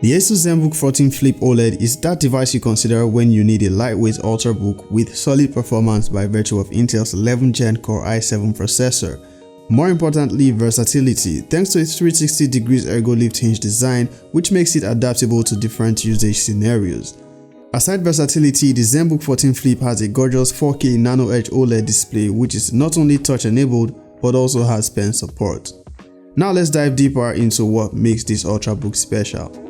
The ASUS Zenbook 14 Flip OLED is that device you consider when you need a lightweight ultrabook with solid performance by virtue of Intel's 11th Gen Core i7 processor. More importantly, versatility, thanks to its 360 degrees ergo lift hinge design, which makes it adaptable to different usage scenarios. Aside versatility, the Zenbook 14 Flip has a gorgeous 4K Nano Edge OLED display which is not only touch enabled but also has pen support. Now let's dive deeper into what makes this ultrabook special.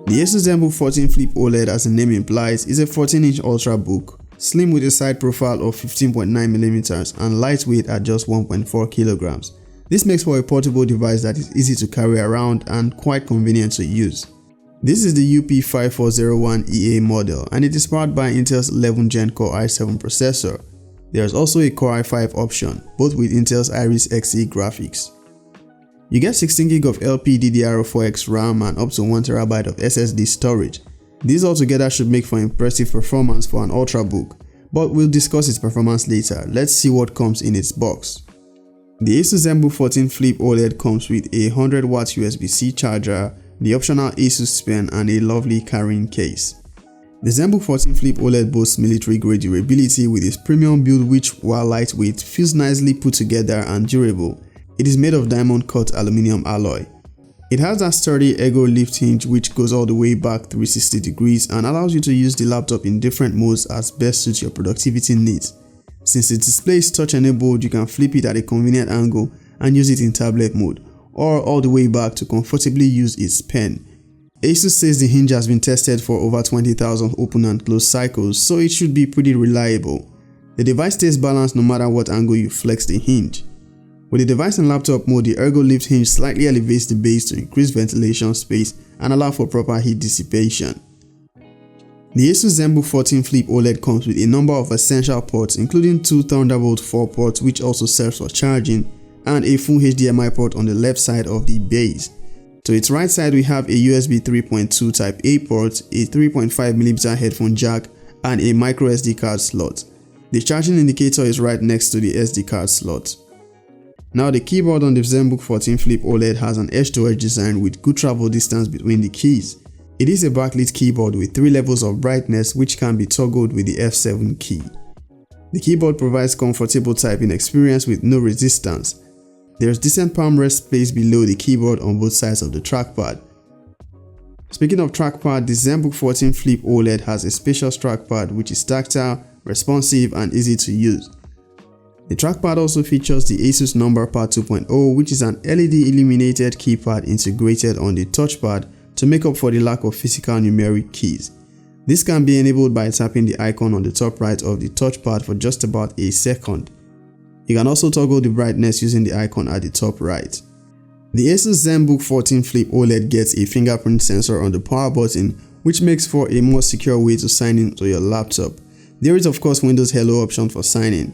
The ASUS Zenbook 14 Flip OLED, as the name implies, is a 14-inch ultrabook, slim with a side profile of 15.9mm and lightweight at just 1.4 kg. This makes for a portable device that is easy to carry around and quite convenient to use. This is the UP5401EA model and it is powered by Intel's 11th Gen Core i7 processor. There is also a Core i5 option, both with Intel's Iris Xe graphics. You get 16GB of LPDDR4X RAM and up to 1TB of SSD storage. These altogether should make for impressive performance for an ultrabook, but we'll discuss its performance later. Let's see what comes in its box. The ASUS Zenbook 14 Flip OLED comes with a 100W USB-C charger, the optional ASUS pen and a lovely carrying case. The Zenbook 14 Flip OLED boasts military-grade durability with its premium build which, while lightweight, feels nicely put together and durable. It is made of diamond-cut aluminum alloy. It has a sturdy ergo lift hinge which goes all the way back 360 degrees and allows you to use the laptop in different modes as best suits your productivity needs. Since the display is touch enabled, you can flip it at a convenient angle and use it in tablet mode, or all the way back to comfortably use its pen. ASUS says the hinge has been tested for over 20,000 open and close cycles, so it should be pretty reliable. The device stays balanced no matter what angle you flex the hinge. With the device in laptop mode, the ergo lift hinge slightly elevates the base to increase ventilation space and allow for proper heat dissipation. The ASUS Zenbook 14 Flip OLED comes with a number of essential ports, including 2 Thunderbolt 4 ports which also serves for charging, and a full HDMI port on the left side of the base. To its right side, we have a USB 3.2 Type A port, a 3.5mm headphone jack, and a micro SD card slot. The charging indicator is right next to the SD card slot. Now, the keyboard on the Zenbook 14 Flip OLED has an edge-to-edge design with good travel distance between the keys. It is a backlit keyboard with 3 levels of brightness which can be toggled with the F7 key. The keyboard provides comfortable typing experience with no resistance. There is decent palm rest space below the keyboard on both sides of the trackpad. Speaking of trackpad, the Zenbook 14 Flip OLED has a spacious trackpad which is tactile, responsive and easy to use. The trackpad also features the ASUS Number Pad 2.0, which is an LED illuminated keypad integrated on the touchpad to make up for the lack of physical numeric keys. This can be enabled by tapping the icon on the top right of the touchpad for just about a second. You can also toggle the brightness using the icon at the top right. The ASUS Zenbook 14 Flip OLED gets a fingerprint sensor on the power button, which makes for a more secure way to sign in to your laptop. There is of course Windows Hello option for signing.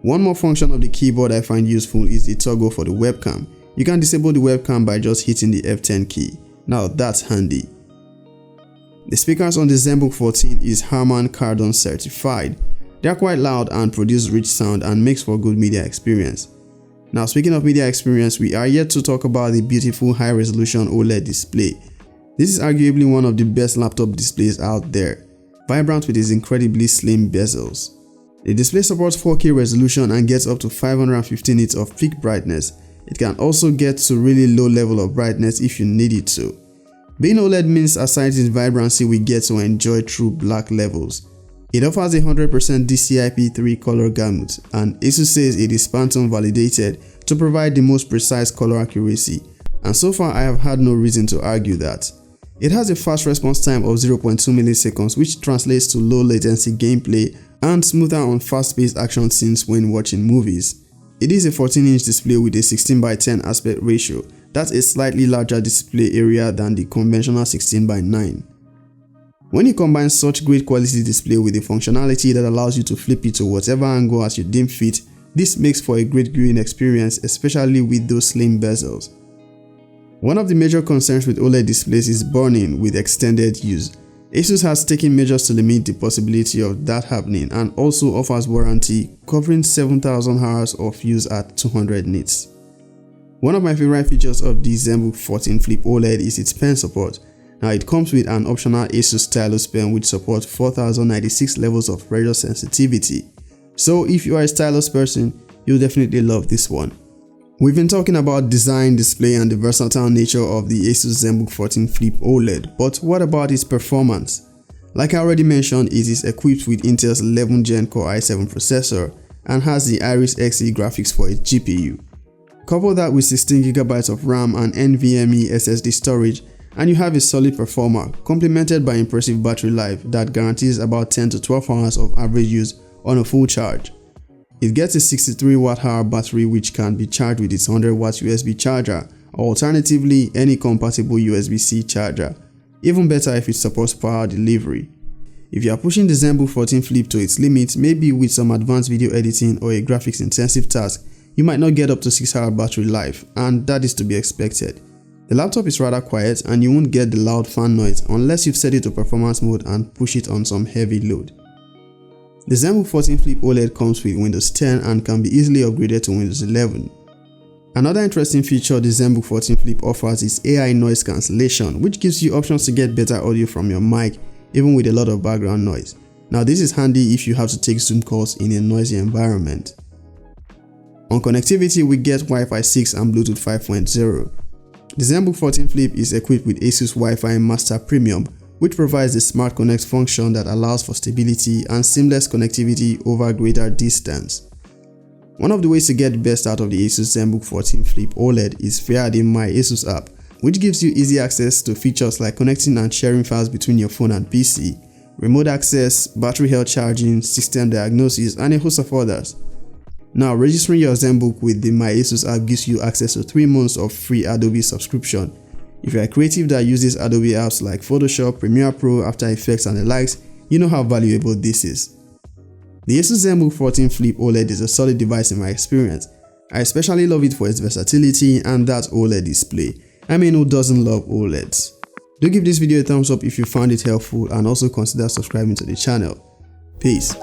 One more function of the keyboard I find useful is the toggle for the webcam. You can disable the webcam by just hitting the F10 key. Now that's handy. The speakers on the Zenbook 14 is Harman Kardon certified. They are quite loud and produce rich sound and makes for good media experience. Now, speaking of media experience, we are yet to talk about the beautiful high-resolution OLED display. This is arguably one of the best laptop displays out there, vibrant with its incredibly slim bezels. The display supports 4K resolution and gets up to 550 nits of peak brightness. It can also get to really low level of brightness if you need it to. Being OLED means aside its vibrancy, we get to enjoy true black levels. It offers a 100% DCI-P3 color gamut, and ASUS says it is Pantone validated to provide the most precise color accuracy, and so far I have had no reason to argue that. It has a fast response time of 0.2 milliseconds, which translates to low latency gameplay and smoother on fast-paced action scenes when watching movies. It is a 14-inch display with a 16:10 aspect ratio. That's a slightly larger display area than the conventional 16:9. When you combine such great quality display with the functionality that allows you to flip it to whatever angle as you deem fit, this makes for a great viewing experience, especially with those slim bezels. One of the major concerns with OLED displays is burn-in with extended use. ASUS has taken measures to limit the possibility of that happening and also offers warranty covering 7,000 hours of use at 200 nits. One of my favorite features of the Zenbook 14 Flip OLED is its pen support. Now it comes with an optional ASUS Stylus pen which supports 4096 levels of pressure sensitivity. So if you are a stylus person, you'll definitely love this one. We've been talking about design, display and the versatile nature of the ASUS Zenbook 14 Flip OLED, but what about its performance? Like I already mentioned, it is equipped with Intel's 11th Gen Core i7 processor and has the Iris Xe graphics for its GPU. Couple that with 16GB of RAM and NVMe SSD storage and you have a solid performer, complemented by impressive battery life that guarantees about 10 to 12 hours of average use on a full charge. It gets a 63 Wh battery which can be charged with its 100 W USB charger or alternatively any compatible USB-C charger. Even better if it supports power delivery. If you are pushing the Zenbook 14 Flip to its limit, maybe with some advanced video editing or a graphics intensive task, you might not get up to 6-hour battery life, and that is to be expected. The laptop is rather quiet and you won't get the loud fan noise unless you've set it to performance mode and push it on some heavy load. The Zenbook 14 Flip OLED comes with Windows 10 and can be easily upgraded to Windows 11. Another interesting feature the Zenbook 14 Flip offers is AI noise cancellation, which gives you options to get better audio from your mic even with a lot of background noise. Now this is handy if you have to take Zoom calls in a noisy environment. On connectivity, we get Wi-Fi 6 and Bluetooth 5.0. The Zenbook 14 Flip is equipped with ASUS Wi-Fi Master Premium, which provides the Smart Connect function that allows for stability and seamless connectivity over greater distance. One of the ways to get the best out of the ASUS Zenbook 14 Flip OLED is via the MyASUS app, which gives you easy access to features like connecting and sharing files between your phone and PC, remote access, battery health charging, system diagnosis, and a host of others. Now, registering your Zenbook with the MyASUS app gives you access to 3 months of free Adobe subscription. If you're a creative that uses Adobe apps like Photoshop, Premiere Pro, After Effects and the likes, you know how valuable this is. The ASUS Zenbook 14 Flip OLED is a solid device in my experience. I especially love it for its versatility and that OLED display. I mean, who doesn't love OLEDs? Do give this video a thumbs up if you found it helpful and also consider subscribing to the channel. Peace.